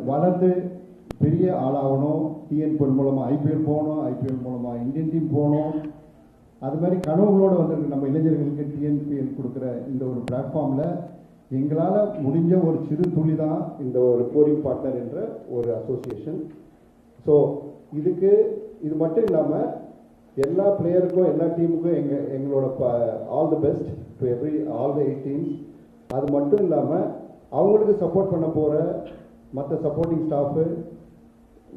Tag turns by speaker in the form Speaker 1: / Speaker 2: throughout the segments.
Speaker 1: வளர்ந்து பெரிய ஆளாகணும், டிஎன்பிஎல் மூலமாக ஐபிஎல் போகணும், ஐபிஎல் மூலமாக இந்தியன் டீம் போகணும், அது மாதிரி கனவுகளோடு வந்திருக்கு நம்ம இளைஞர்களுக்கு டிஎன்பிஎல் கொடுக்குற இந்த ஒரு பிளாட்ஃபார்மில் எங்களால் முடிஞ்ச ஒரு சிறு துளி தான் இந்த ஒரு கோரிங் பார்ட்னர் என்ற ஒரு அசோசியேஷன். ஸோ இது மட்டும் இல்லாமல் எல்லா பிளேயருக்கும் எல்லா டீமுக்கும் எங்களோட all the best to all the 8 teams. அது மட்டும் இல்லாமல் அவங்களுக்கு சப்போர்ட் பண்ண போகிற மற்ற சப்போர்ட்டிங் ஸ்டாஃபு,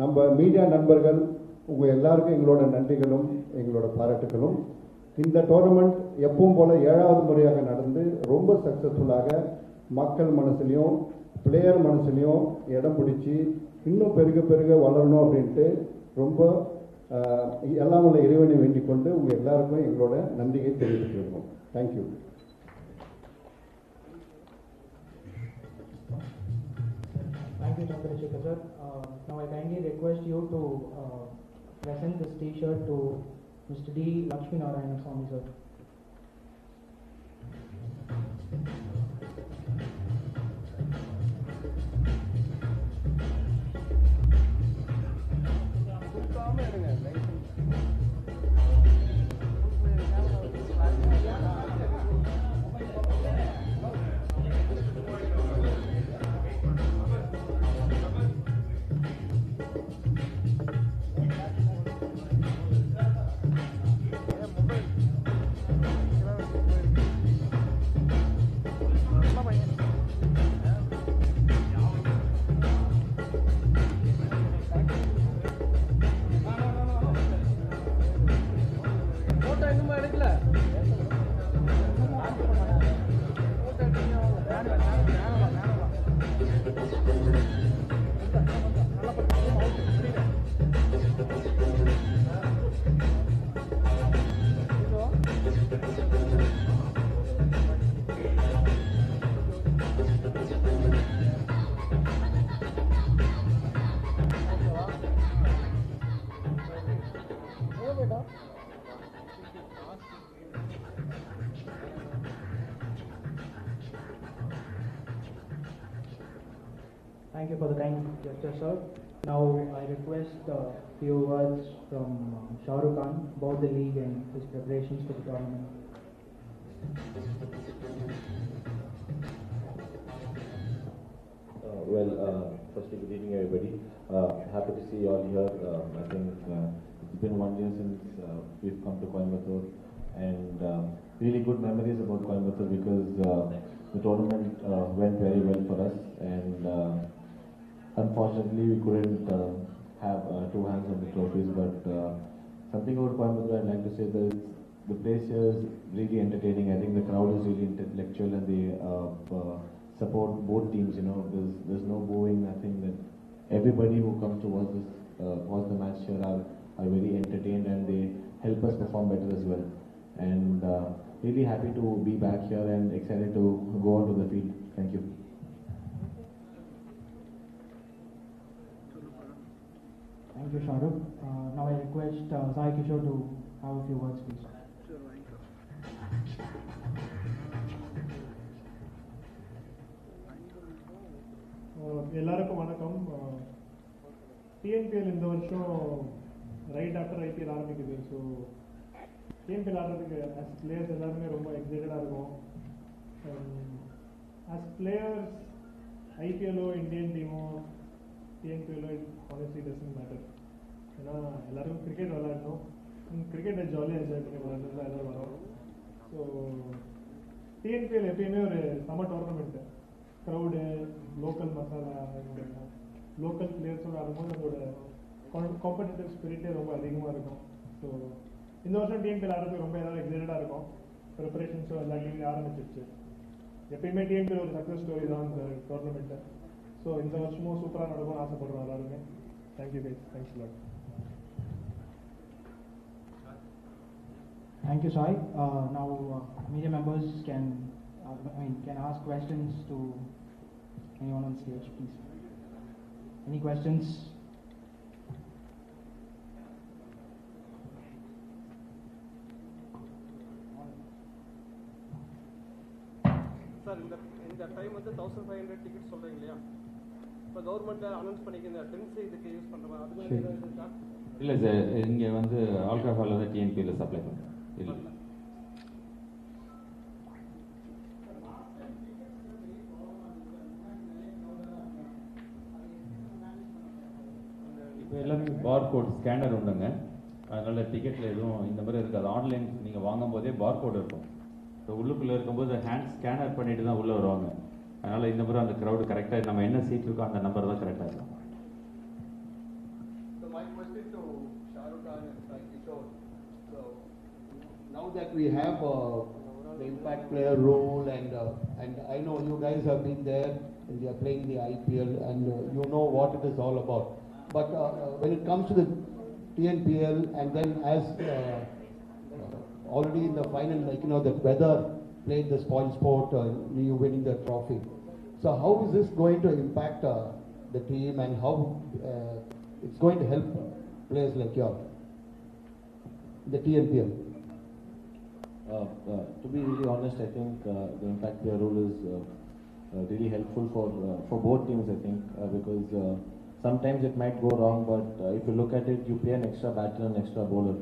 Speaker 1: நம்ம மீடியா நண்பர்கள், உங்கள் எல்லாருக்கும் எங்களோட நன்றிகளும் எங்களோட பாராட்டுகளும். இந்த டோர்னமெண்ட் எப்பவும் போல் 7வது முறையாக நடந்து ரொம்ப சக்ஸஸ்ஃபுல்லாக மக்கள் மனசுலையும் பிளேயர் மனசுலையும் இடம் பிடிச்சி இன்னும் பெருக வளரணும் அப்படின்ட்டு ரொம்ப எல்லாம் உள்ள இறைவனை வேண்டிக் கொண்டு உங்கள் எல்லாருக்கும் எங்களோட நன்றியை தெரிவித்துக்கிறோம். Thank you.
Speaker 2: Thank you, Chandrasekhar sir. Now I kindly request you to present this T-shirt to Mr. D. Lakshmi Narayana Swami sir. Thank you for the kind gesture, sir. Now I request a few words from Shah Rukh Khan about the league and his preparations for the tournament.
Speaker 3: Firstly, good evening, everybody. Happy to see you all here. I think it's been 1 year since we've come to Coimbatore, and really good memories about Coimbatore because the tournament went very well for us, and unfortunately we couldn't have two hands on the trophies. But something about Coimbatore I'd like to say that the place here is really entertaining. I think the crowd is really intellectual and they support both teams. You know, there's no booing, nothing. That everybody who comes to watch the match here are very entertained and they help us perform better as well. And really happy to be back here and excited to go on to the field. Thank you.
Speaker 2: Thank you, Shah Rukh. Now I request Sai Kishore to have a few words, please.
Speaker 4: எல்லாருக்கும் வணக்கம். TNPL இந்த வருஷம் right after IPL ஆரம்பிக்குது. So TNPL ஆடுறதுக்கு as players எல்லாருமே ரொம்ப எக்ஸைட்டடாக இருக்கும். ஆஸ் பிளேயர்ஸ் ஐபிஎல்லோ இந்தியன் டீமோ டிஎன்பிஎல்லோ ஹானஸ்ட்லி டசன்ட் மேட்டர். ஏன்னா எல்லாருக்கும் கிரிக்கெட் விளையாடணும், கிரிக்கெட்டை ஜாலியாக என்ஜாய் பண்ணி விளையாடுறது தான் எல்லோரும் வரும். ஸோ டிஎன்பிஎல் எப்பயுமே ஒரு summer tournament. Crowd, local masala, local பிளேயர்ஸோடு ஆடும்போது அதோட காம்படிட்டிவ் ஸ்பிரிட்டே ரொம்ப அதிகமாக இருக்கும். ஸோ இந்த வருஷம் டிஎன்பிஎல் ஆடுறதுக்கு ரொம்ப எல்லாரும் எக்ஸைட்டடாக இருக்கும். ப்ரிப்பரேஷன்ஸும் எல்லா டீம்லையும் ஆரம்பிச்சிருச்சு. எப்பயுமே டிஎன்பிஎல் ஒரு சக்ஸஸ் ஸ்டோரி தான் இந்த டோர்னமெண்ட்டு. ஸோ இந்த வருஷமும் சூப்பராக நடக்கும்னு ஆசைப்படுறோம் எல்லாருமே. Thank you guys. Thanks lot.
Speaker 2: Thank you, Sai. Now media members can ask questions to anyone on stage, please. Any questions?
Speaker 5: Sir, in the time வந்து 1500 tickets சொல்றீங்க இல்லையா? இப்போ கவர்மெண்ட் அனௌன்ஸ் பண்ணிக்கிற ட்ரிங்க்ஸ் இதுக்கு யூஸ் பண்ணுறோம் அது மாதிரி ஏதாவது இருக்கா?
Speaker 6: இல்லை சார், இங்கே வந்து ஆல்கஹால் வந்து டிஎன்பியில் சப்ளை பண்ணுறோம். இல்லை இப்போ எல்லாமே பார்கோட் ஸ்கேனர் உண்டுங்க. அதனால் டிக்கெட்டில் எதுவும் இந்த மாதிரி இருக்காது. ஆன்லைன் நீங்கள் வாங்கும் போதே பார்கோட் இருக்கும். இப்போ உள்ளுக்குள்ளே இருக்கும்போது ஹேண்ட் ஸ்கேனர் பண்ணிட்டு தான் உள்ளே வருவாங்க. அதனால் இந்த முறை அந்த க்ரௌடு கரெக்டாக நம்ம என்ன சீட் இருக்கோ அந்த நம்பர் தான் கரெக்டாக இருக்கும்.
Speaker 7: So my question to Shahrukh Khan and Sai Kishore. So now that we have the impact player role and I know you guys have been there and you are playing the IPL and you know what it is all about. But when it comes to the TNPL and then as already in the final, like the weather played the spoil sport, you winning the trophy. So how is this going to impact the team and how it's going to help players like you, the TNPL?
Speaker 3: To be really honest, I think the impact player role is really helpful for both teams. I think because sometimes it might go wrong, but if you look at it, you play an extra batter and extra bowler.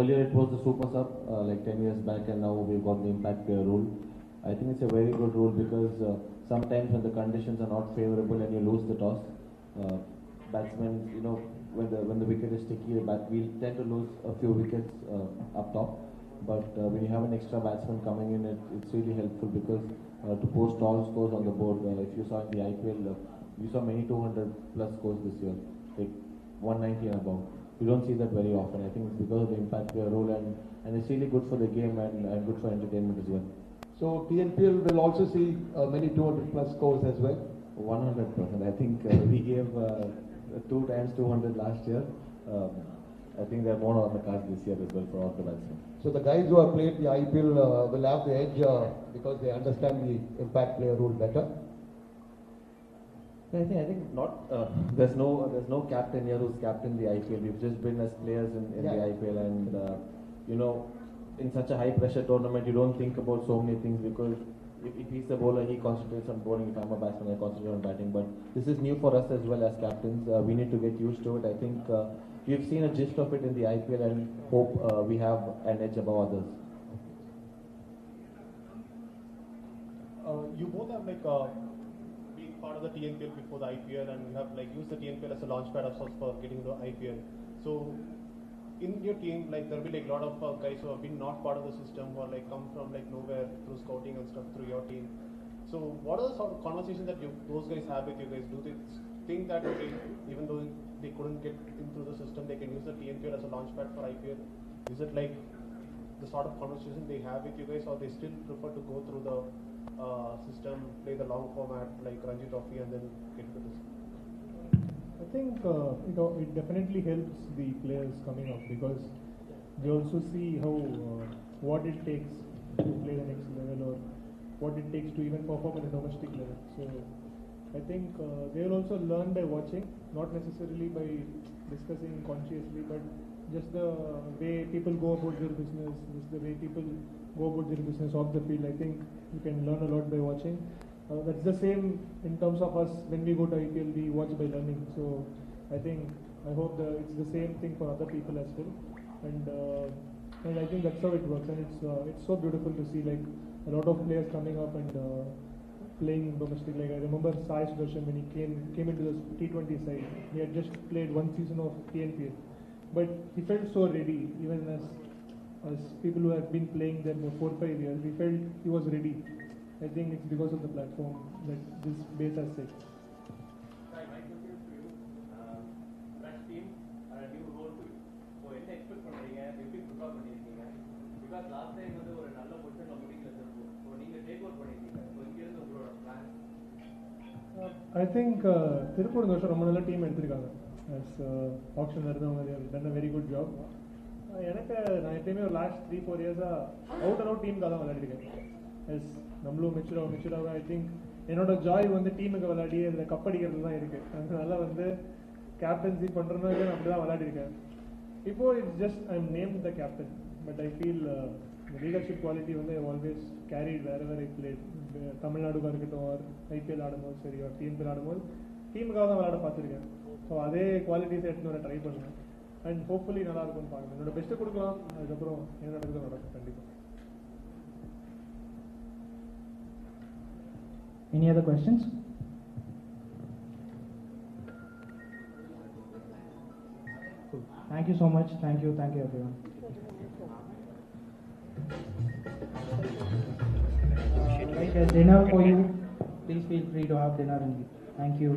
Speaker 3: Earlier it was the super sub like 10 years back, and now we've got the impact player rule. I think it's a very good rule because sometimes when the conditions are not favorable and you lose the toss, batsmen, when the wicket is sticky, we tend to lose a few wickets up top. But when you have an extra batsman coming in, it's really helpful because to post all scores on the board. If you saw in the IPL, you saw many 200 plus scores this year, like 190 and above. You don't see that very often. I think it's because of the impact player role, and it's really good for the game and good for entertainment as well.
Speaker 7: So TNPL will also see many 200 plus scores as well?
Speaker 3: 100%. I think we gave 2 times 200 last year. I think there are more on the cards this year as well for all the batsmen.
Speaker 7: So the guys who have played the IPL will have the edge because they understand the impact player rule better?
Speaker 3: I think not. There's no captain here who's captained the IPL. We've just been as players in the IPL, and in such a high pressure tournament, you don't think about so many things because if he's the bowler, he concentrates on bowling. If I'm a batsman, I concentrate on batting. But this is new for us as well as captains. We need to get used to it. I think we've seen a gist of it in the IPL and hope we have an edge above others.
Speaker 4: You both have been part of the TNPL before the IPL, and you have used the TNPL as a launchpad of sorts for getting the IPL. So in your team, there'll be a lot of guys who have been not part of the system or come from nowhere through scouting and stuff through your team. So what are the sort of conversations that those guys have with you guys? Do they think that even though they couldn't get into the system, they can use the TNPL as a launchpad for IPL? Is it the sort of conversation they have with you guys, or they still prefer to go through the system, play the long format like Ranji Trophy and then get into this?
Speaker 8: I think it definitely helps the players coming up because they also see how what it takes to play the next level or what it takes to even perform at a domestic level. So I think they will also learn by watching, not necessarily by discussing consciously, but just the way people go about their business, just the way people go about their business off the field. I think you can learn a lot by watching. That's the same in terms of us when we go to IPL, we watch by learning. So I hope it's the same thing for other people as well. And I think that's how it works, and it's so beautiful to see a lot of players coming up and playing domestic. I remember Sai Sudarshan when he came into the T20 side. He had just played one season of TNPL, but he felt so ready. Even as people who have been playing there for 4-5 years, we felt he was ready. I think it's because of the platform that this base has set.
Speaker 5: My question is to you. Fresh team and a new role to you. So என்ன expect பண்றீங்க, எப்படி prepare பண்ணிருக்கீங்க? Because last time ஒரு நல்ல பொசிஷன்ல முடிக்கல sir. So நீங்க take over பண்ணிருக்கீங்க. So இங்க இருந்து உங்களோட பிளான்?
Speaker 8: I think திருப்பூர் இந்த வருஷம் ரொம்ப நல்ல டீம் எடுத்திருக்காங்க. As auctioneer அவங்க done a very good job. எனக்கு நான் எப்பயுமே ஒரு லாஸ்ட் 3-4 இயர்ஸா அவுட் அண்ட் அவுட் டீமுக்காக தான் விளையாடிருக்கேன். எஸ் நம்மளும் மெச்சூராக ஐ திங்க் என்னோட ஜாய் டீமுக்கு விளையாடி அதில் கப் அடிக்கிறது தான் இருக்கு. அதனால கேப்டன்சி பண்ணுறதுனால அப்படி தான் விளையாடிருக்கேன். இப்போ it's just I am name the captain, but I feel the leadership quality வந்து I always carried wherever I played. Tamil Nadu இருக்கட்டும் or IPL ஆடும்போது சரி or TNPL ஆடும்போது டீமுக்காக தான் விளையாட பார்த்துருக்கேன். ஸோ அதே குவாலிட்டிஸ் எடுத்துன்னு வர ட்ரை பண்ணுவேன் அண்ட் ஹோப்ஃபுல்லி நல்லா இருக்கும்னு பார்க்கணும். என்னோட பெஸ்ட்டை கொடுக்கலாம், அதுக்கப்புறம் என்ன நடக்குதோ நடக்கும் கண்டிப்பாக.
Speaker 2: Any other questions? Cool. Thank you so much. Thank you everyone. Like a dinner for you. Please feel free to have dinner and thank you.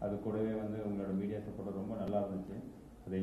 Speaker 6: அது கூடவே வந்து உங்களோட மீடியா சப்போர்ட் ரொம்ப நல்லா இருந்துச்சு. அது